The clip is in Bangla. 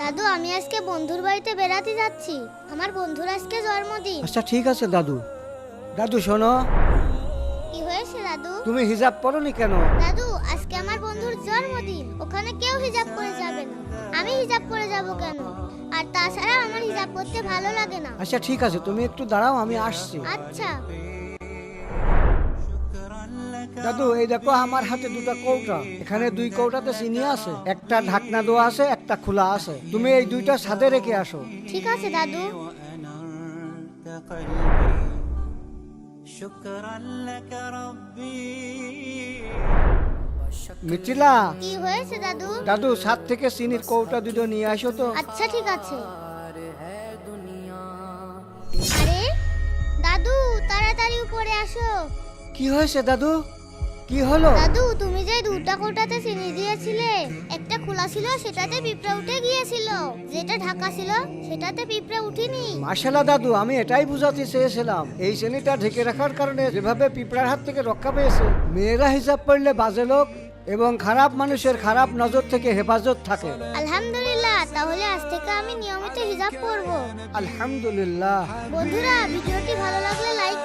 দাদু, আমি আজকে বন্ধুর বাড়িতে বেড়াতে যাচ্ছি। আমার বন্ধুর আজকে জন্মদিন। আচ্ছা ঠিক আছে দাদু। দাদু শোনো, কি হয়েছে দাদু? তুমি হিজাব পরোনি কেন? দাদু, আজকে আমার বন্ধুর জন্মদিন, ওখানে কেউ হিজাব পরে যাবে না। আমি হিজাব পরে যাব কেন? আর তাছাড়া আমার হিজাব পরতে ভালো লাগে না। আচ্ছা ঠিক আছে, তুমি একটু দাঁড়াও, আমি আসছি। আচ্ছা। দাদু এই দেখো আমার হাতে দুটো কৌটা, এখানে দুই কৌটাতে চিনি আছে, একটা ঢাকনা দেওয়া আছে, একটা খোলা আছে। তুমি এই দুইটা ছাদে রেখে আসো। ঠিক আছে দাদু। মিথিলা, কি হয়েছে দাদু? দাদু ছাদ থেকে চিনির কৌটা দুটো নিয়ে আসো তো। আচ্ছা ঠিক আছে। আরে দাদু, তাড়াতাড়ি উপরে আসো। কি হয়েছে দাদু? কি হলো? দাদু, তুমি যে দুটা কৌটাতে চিনি দিয়েছিলে, একটা খোলা ছিল সেটাতে পিঁপড়া উঠে গিয়েছিল, যেটা ঢাকা ছিল সেটাতে পিঁপড়া উঠেনি। মাশাআল্লাহ দাদু, আমি এটাই বুঝাতে চেয়েছিলাম, এই চিনিটা ঢেকে রাখার কারণে যেভাবে পিঁপড়ার হাত থেকে রক্ষা পেয়েছে। মেয়েরা হিসাব পড়লে বাজে লোক এবং খারাপ মানুষের খারাপ নজর থেকে হেফাজত থাকে। আলহামদুলিল্লাহ, তাহলে আজ থেকে আমি নিয়মিত হিজাব পরবো। আলহামদুলিল্লাহ। বন্ধুরা, ভিডিওটি ভালো লাগলে লাইক